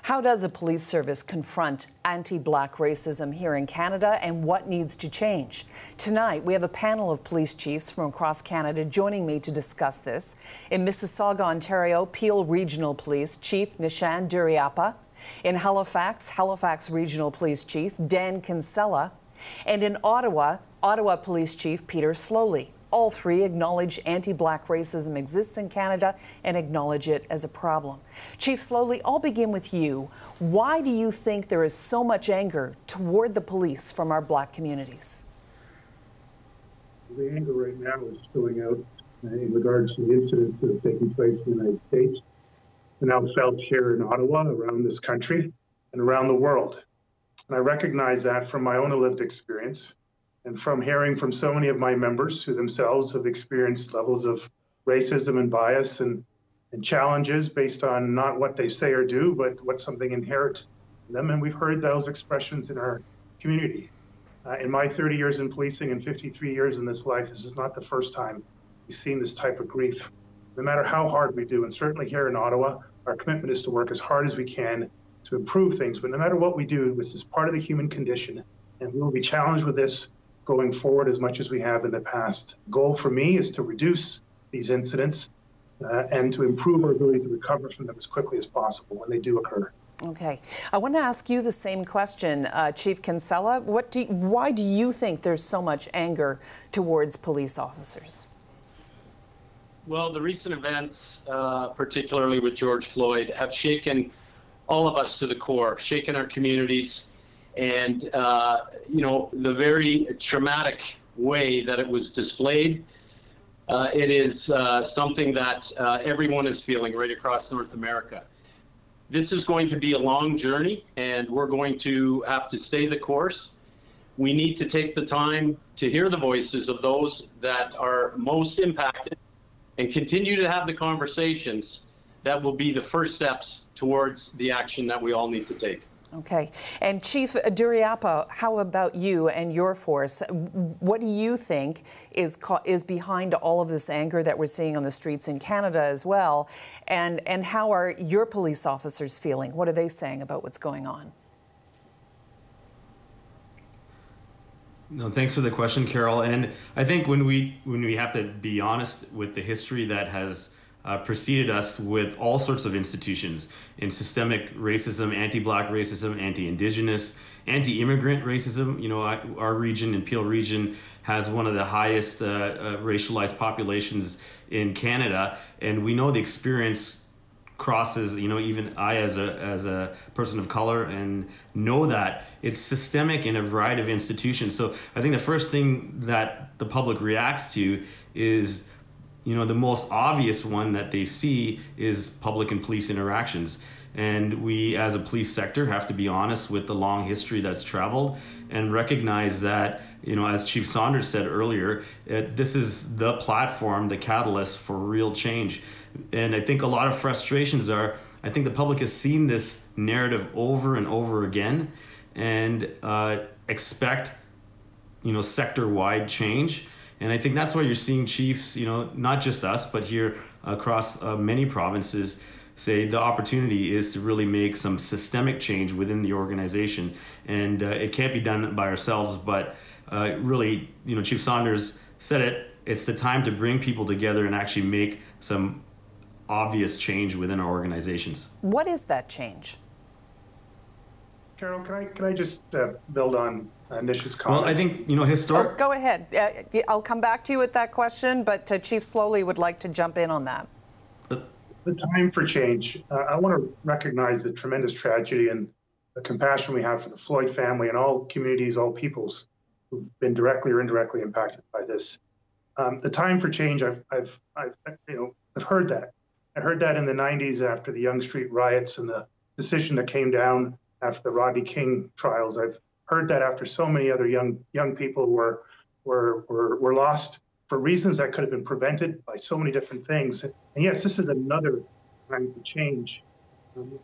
How does a police service confront anti-Black racism here in Canada, and what needs to change? Tonight, we have a panel of police chiefs from across Canada joining me to discuss this. In Mississauga, Ontario, Peel Regional Police Chief Nishan Duriappa. In Halifax, Halifax Regional Police Chief Dan Kinsella. And in Ottawa, Ottawa Police Chief Peter Slowly. All three acknowledge anti-Black racism exists in Canada and acknowledge it as a problem. Chief Slowly, I'll begin with you. Why do you think there is so much anger toward the police from our Black communities? The anger right now is spilling out in regards to the incidents that have taken place in the United States and now felt here in Ottawa, around this country, and around the world. And I recognize that from my own lived experience, and from hearing from so many of my members who themselves have experienced levels of racism and bias and challenges based on not what they say or do, but what's something inherent in them. And we've heard those expressions in our community. In my 30 years in policing and 53 years in this life, this is not the first time we've seen this type of grief. No matter how hard we do, and certainly here in Ottawa, our commitment is to work as hard as we can to improve things. But no matter what we do, this is part of the human condition, and we will be challenged with this going forward as much as we have in the past. The goal for me is to reduce these incidents and to improve our ability to recover from them as quickly as possible when they do occur. Okay. I want to ask you the same question, Chief Kinsella. Why do you think there's so much anger towards police officers? Well, the recent events, particularly with George Floyd, have shaken all of us to the core, shaken our communities. And, the very traumatic way that it was displayed, it is something that everyone is feeling right across North America. This is going to be a long journey, and we're going to have to stay the course. We need to take the time to hear the voices of those that are most impacted and continue to have the conversations that will be the first steps towards the action that we all need to take. Okay. And Chief Duriappa, how about you and your force? What do you think is behind all of this anger that we're seeing on the streets in Canada as well? And how are your police officers feeling? What are they saying about what's going on? No, thanks for the question, Carol. And I think when we have to be honest with the history that has preceded us with all sorts of institutions in systemic racism, anti-Black racism, anti-Indigenous, anti-immigrant racism. You know, our region in Peel Region has one of the highest racialized populations in Canada, and we know the experience crosses, even I as a person of color, and know that it's systemic in a variety of institutions. So I think the first thing that the public reacts to is, the most obvious one that they see is public and police interactions. And we, as a police sector, have to be honest with the long history that's traveled and recognize that, as Chief Saunders said earlier, this is the platform, the catalyst for real change. And I think a lot of frustrations I think the public has seen this narrative over and over again and expect, sector-wide change. And I think that's why you're seeing chiefs, not just us, but here across many provinces, say the opportunity is to really make some systemic change within the organization. And it can't be done by ourselves, but really, Chief Saunders said it, it's the time to bring people together and actually make some obvious change within our organizations. What is that change? Carol, can I just build on Nish's comments? Well, I think, historic... Oh, go ahead. I'll come back to you with that question, but Chief Slowly would like to jump in on that. The time for change. I want to recognize the tremendous tragedy and the compassion we have for the Floyd family and all communities, all peoples who've been directly or indirectly impacted by this. The time for change, I've heard that. I heard that in the 90s after the Yonge Street riots and the decision that came down after the Rodney King trials. I've heard that after so many other young people were lost for reasons that could have been prevented by so many different things. And yes, this is another time to change.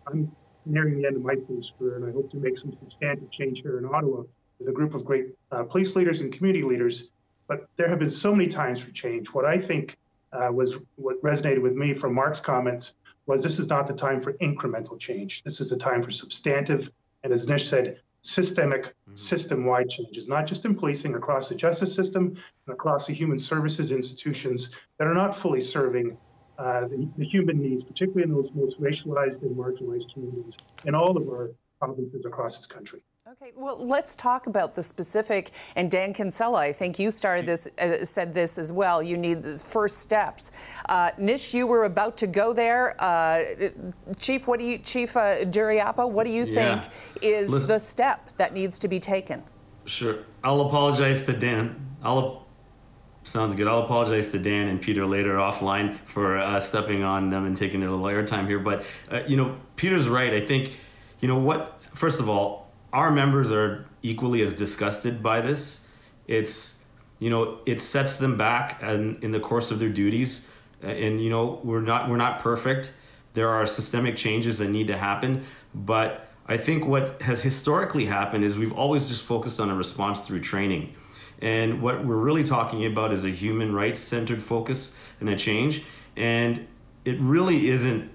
I'm nearing the end of my police career, and I hope to make some substantive change here in Ottawa with a group of great police leaders and community leaders. But there have been so many times for change. What I think was what resonated with me from Mark's comments was this is not the time for incremental change. This is a time for substantive, and as Nish said, systemic, system-wide changes, not just in policing, across the justice system and across the human services institutions that are not fully serving the human needs, particularly in those most racialized and marginalized communities in all of our provinces across this country. Okay, well, let's talk about the specific, and Dan Kinsella, I think you started this, said this as well, you need the first steps. Nish, you were about to go there. Chief Duriapa, what do you think is the step that needs to be taken? Sure, I'll apologize to Dan. Sounds good. I'll apologize to Dan and Peter later offline for stepping on them and taking a little airtime here. But, Peter's right. I think, first of all, our members are equally as disgusted by this. It sets them back in the course of their duties. And, we're not perfect. There are systemic changes that need to happen. But I think what has historically happened is we've always just focused on a response through training. And what we're really talking about is a human rights centered focus and a change. And it really isn't,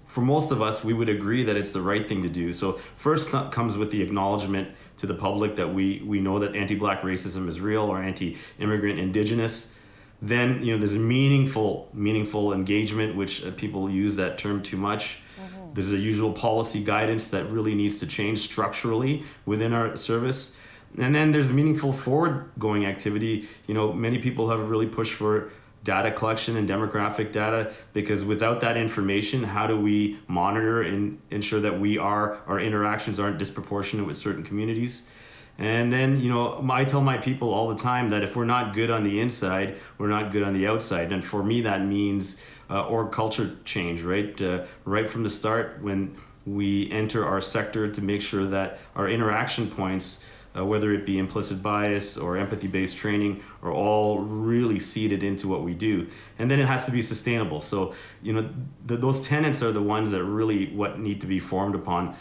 for most of us, we would agree that it's the right thing to do. So first comes with the acknowledgement to the public that we know that anti-Black racism is real, or anti-immigrant Indigenous. Then, there's meaningful engagement, which people use that term too much. Mm-hmm. There's a usual policy guidance that really needs to change structurally within our service. And then there's meaningful forward-going activity. Many people have really pushed for data collection and demographic data, because without that information, how do we monitor and ensure that our interactions aren't disproportionate with certain communities? And then, I tell my people all the time that if we're not good on the inside, we're not good on the outside. And for me, that means org culture change, right? Right from the start, when we enter our sector, to make sure that our interaction points, whether it be implicit bias or empathy-based training, are all really seeded into what we do. And then it has to be sustainable. So, those tenets are the ones that really what need to be formed upon,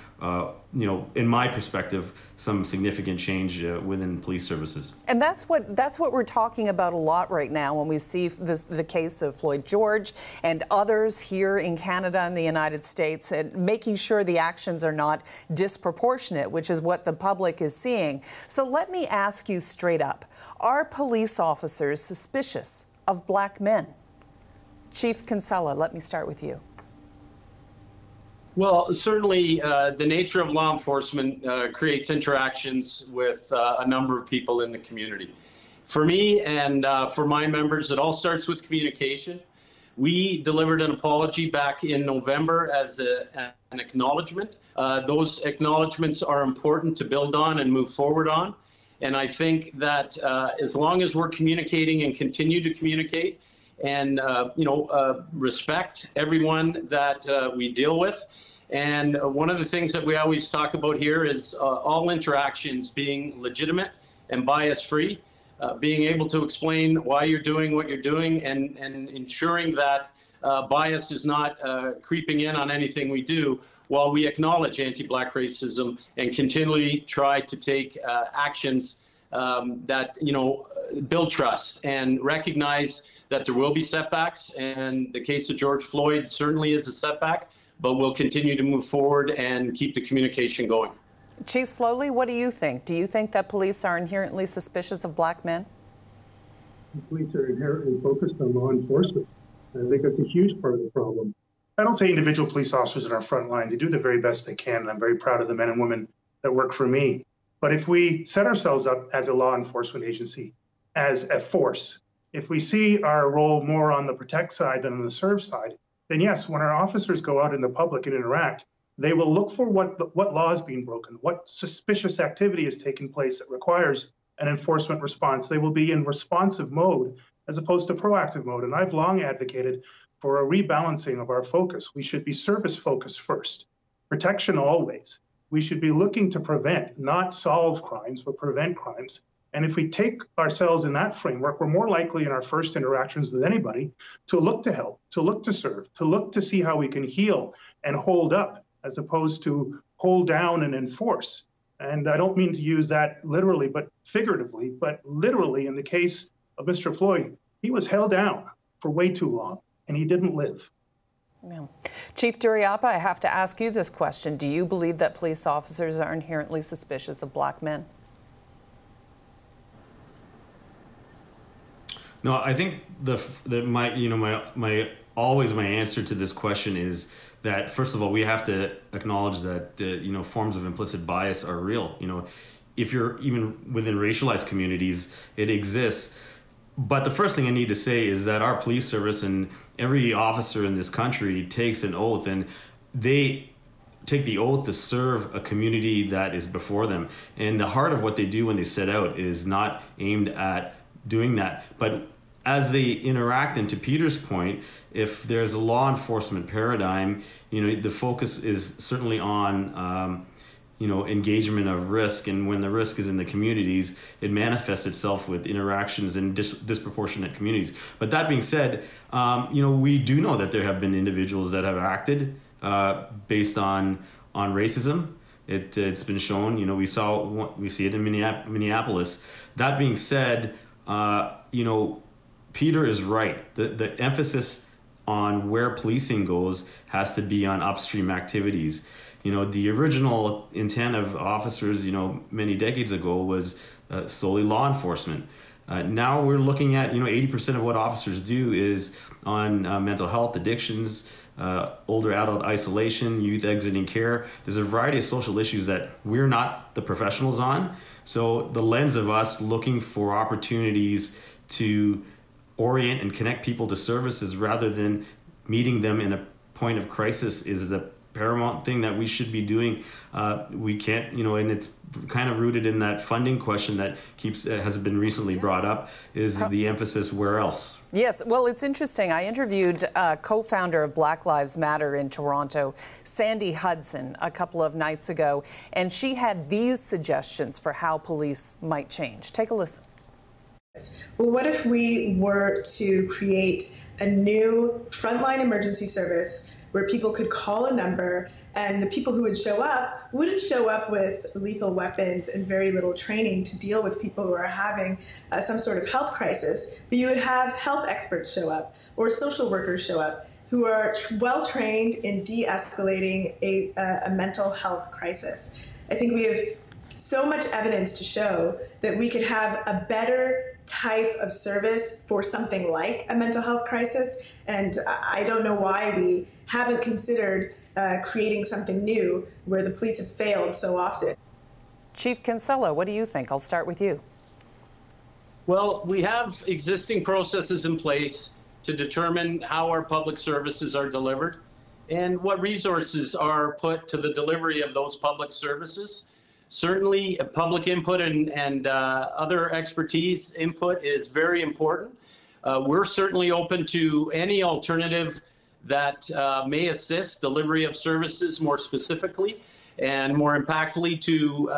in my perspective, some significant change within police services. And that's what we're talking about a lot right now when we see the case of Floyd George and others here in Canada and the United States, and making sure the actions are not disproportionate, which is what the public is seeing. So let me ask you straight up, are police officers suspicious of Black men? Chief Kinsella, let me start with you. Well, certainly the nature of law enforcement creates interactions with a number of people in the community. For me and for my members, it all starts with communication. We delivered an apology back in November as an acknowledgement. Those acknowledgements are important to build on and move forward on. And I think that as long as we're communicating and continue to communicate and respect everyone that we deal with. And one of the things that we always talk about here is all interactions being legitimate and bias-free, being able to explain why you're doing what you're doing, and ensuring that bias is not creeping in on anything we do, while we acknowledge anti-Black racism and continually try to take actions that build trust and recognize that there will be setbacks. And the case of George Floyd certainly is a setback, but we'll continue to move forward and keep the communication going. Chief Slowly, what do you think? Do you think that police are inherently suspicious of Black men? The police are inherently focused on law enforcement. I think that's a huge part of the problem. I don't say individual police officers in our front line. They do the very best they can, and I'm very proud of the men and women that work for me. But if we set ourselves up as a law enforcement agency, as a force, if we see our role more on the protect side than on the serve side, then yes, when our officers go out in the public and interact, they will look for what law is being broken, what suspicious activity is taking place that requires an enforcement response. They will be in responsive mode as opposed to proactive mode. And I've long advocated for a rebalancing of our focus. We should be service focused first, protection always. We should be looking to prevent, not solve crimes, but prevent crimes. And if we take ourselves in that framework, we're more likely in our first interactions than anybody to look to help, to look to serve, to look to see how we can heal and hold up, as opposed to hold down and enforce. And I don't mean to use that literally, but figuratively, but literally in the case of Mr. Floyd, he was held down for way too long and he didn't live. Yeah. Chief Duriapa, I have to ask you this question. Do you believe that police officers are inherently suspicious of black men? No, I think my answer to this question is that, first of all, we have to acknowledge that forms of implicit bias are real. If you're even within racialized communities, it exists. But the first thing I need to say is that our police service and every officer in this country takes an oath, and they take the oath to serve a community that is before them. And the heart of what they do when they set out is not aimed at doing that. But as they interact, and to Peter's point, if there's a law enforcement paradigm, the focus is certainly on engagement of risk, and when the risk is in the communities, it manifests itself with interactions in disproportionate communities. But that being said, we do know that there have been individuals that have acted based on racism. It's been shown. We see it in Minneapolis. That being said, Peter is right. The emphasis on where policing goes has to be on upstream activities. The original intent of officers, many decades ago was solely law enforcement. Now we're looking at, 80% of what officers do is on mental health, addictions, older adult isolation, youth exiting care. There's a variety of social issues that we're not the professionals on. So the lens of us looking for opportunities to orient and connect people to services rather than meeting them in a point of crisis is the paramount thing that we should be doing. We can't, and it's kind of rooted in that funding question that has been recently brought up, is the emphasis where else? Yes, well, it's interesting. I interviewed a co-founder of Black Lives Matter in Toronto, Sandy Hudson, a couple of nights ago, and she had these suggestions for how police might change. Take a listen. Well, what if we were to create a new frontline emergency service where people could call a number, and the people who would show up wouldn't show up with lethal weapons and very little training to deal with people who are having some sort of health crisis, but you would have health experts show up or social workers show up who are well trained in de-escalating a mental health crisis. I think we have so much evidence to show that we could have a better type of service for something like a mental health crisis, and I don't know why we haven't considered creating something new where the police have failed so often. Chief Kinsella, what do you think? I'll start with you. Well, we have existing processes in place to determine how our public services are delivered and what resources are put to the delivery of those public services. Certainly, public input and other expertise input is very important. We're certainly open to any alternative that may assist delivery of services more specifically and more impactfully to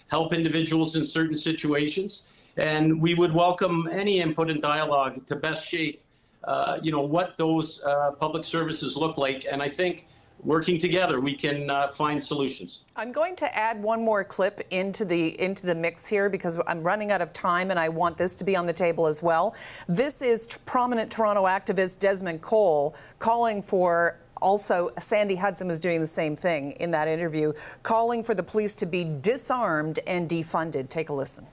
help individuals in certain situations. And we would welcome any input and dialogue to best shape what those public services look like. And I think working together, we can find solutions. I'm going to add one more clip into the mix here because I'm running out of time and I want this to be on the table as well. This is prominent Toronto activist Desmond Cole calling for, also Sandy Hudson was doing the same thing in that interview, calling for the police to be disarmed and defunded. Take a listen.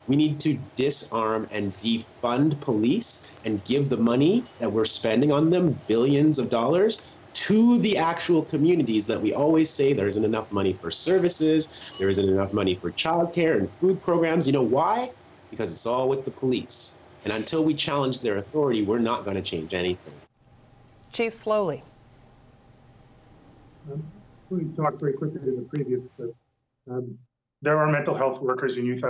We need to disarm and defund police and give the money that we're spending on them, billions of dollars, to the actual communities that we always say there isn't enough money for services, there isn't enough money for childcare and food programs. You know why? Because it's all with the police. And until we challenge their authority, we're not going to change anything. Chief, slowly. We talked very quickly in the previous clip. There are mental health workers and youth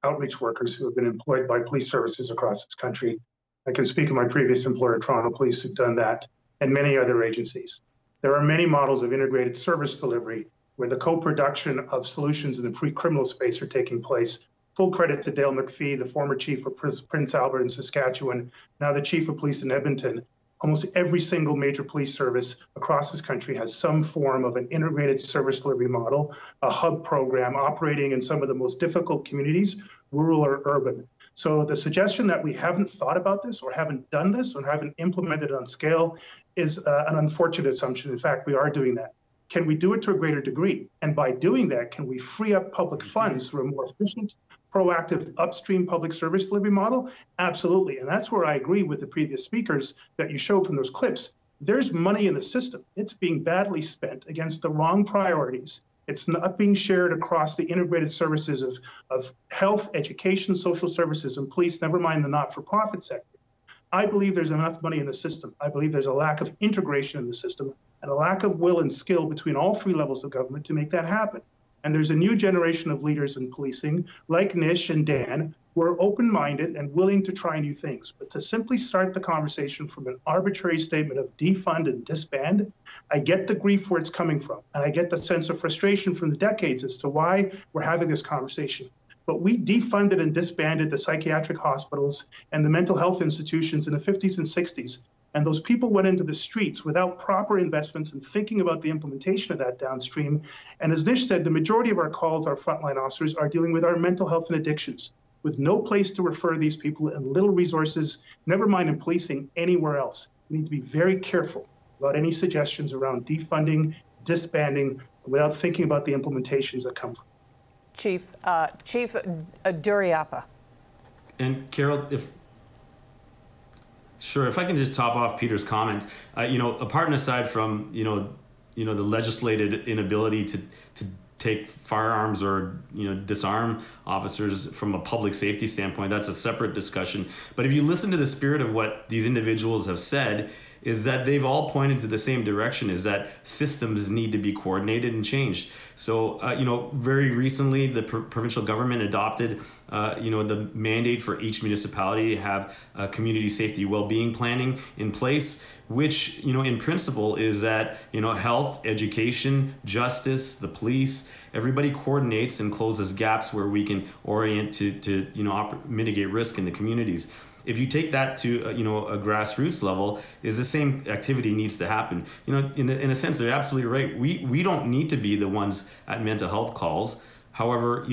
outreach workers who have been employed by police services across this country. I can speak of my previous employer, Toronto Police, who've done that, and many other agencies. There are many models of integrated service delivery where the co-production of solutions in the pre-criminal space are taking place. Full credit to Dale McPhee, the former chief of Prince Albert in Saskatchewan, now the chief of police in Edmonton. Almost every single major police service across this country has some form of an integrated service delivery model, a hub program operating in some of the most difficult communities, rural or urban. So the suggestion that we haven't thought about this or haven't done this or haven't implemented it on scale is an unfortunate assumption. In fact, we are doing that. Can we do it to a greater degree? And by doing that, can we free up public funds through a more efficient, proactive upstream public service delivery model? Absolutely. And that's where I agree with the previous speakers that you showed from those clips. There's money in the system. It's being badly spent against the wrong priorities. It's not being shared across the integrated services of health, education, social services, and police, never mind the not-for-profit sector. I believe there's enough money in the system. I believe there's a lack of integration in the system and a lack of will and skill between all three levels of government to make that happen. And there's a new generation of leaders in policing, like Nish and Dan, who are open-minded and willing to try new things. But to simply start the conversation from an arbitrary statement of defund and disband, I get the grief where it's coming from. And I get the sense of frustration from the decades as to why we're having this conversation. But we defunded and disbanded the psychiatric hospitals and the mental health institutions in the 50s and 60s. And those people went into the streets without proper investments and thinking about the implementation of that downstream. And as Nish said, the majority of our calls, our frontline officers, are dealing with our mental health and addictions, with no place to refer these people and little resources, never mind in policing, anywhere else. We need to be very careful about any suggestions around defunding, disbanding, without thinking about the implementations that come from it. Chief Duriapa. And Carol, if I can just top off Peter's comments, apart and aside from the legislated inability to take firearms or disarm officers from a public safety standpoint, that's a separate discussion. But if you listen to the spirit of what these individuals have said, is that they've all pointed to the same direction, is that systems need to be coordinated and changed. So, very recently, the provincial government adopted, the mandate for each municipality to have community safety well-being planning in place, which, in principle is that, health, education, justice, the police, everybody coordinates and closes gaps where we can orient to mitigate risk in the communities. If you take that to a grassroots level, is the same activity needs to happen. In a sense, they're absolutely right. We don't need to be the ones at mental health calls. However,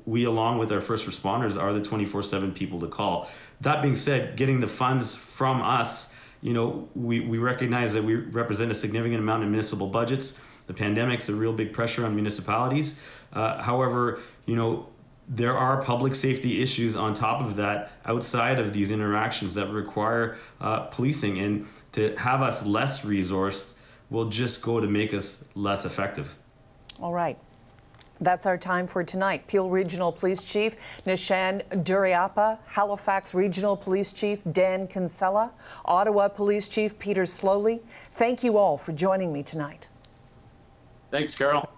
we, along with our first responders, are the 24/7 people to call. That being said, getting the funds from us, we recognize that we represent a significant amount of municipal budgets. The pandemic's a real big pressure on municipalities. However, there are public safety issues on top of that outside of these interactions that require policing, and to have us less resourced will just go to make us less effective. All right. That's our time for tonight. Peel Regional Police Chief Nishan Duriapa, Halifax Regional Police Chief Dan Kinsella, Ottawa Police Chief Peter Slowly. Thank you all for joining me tonight. Thanks, Carol.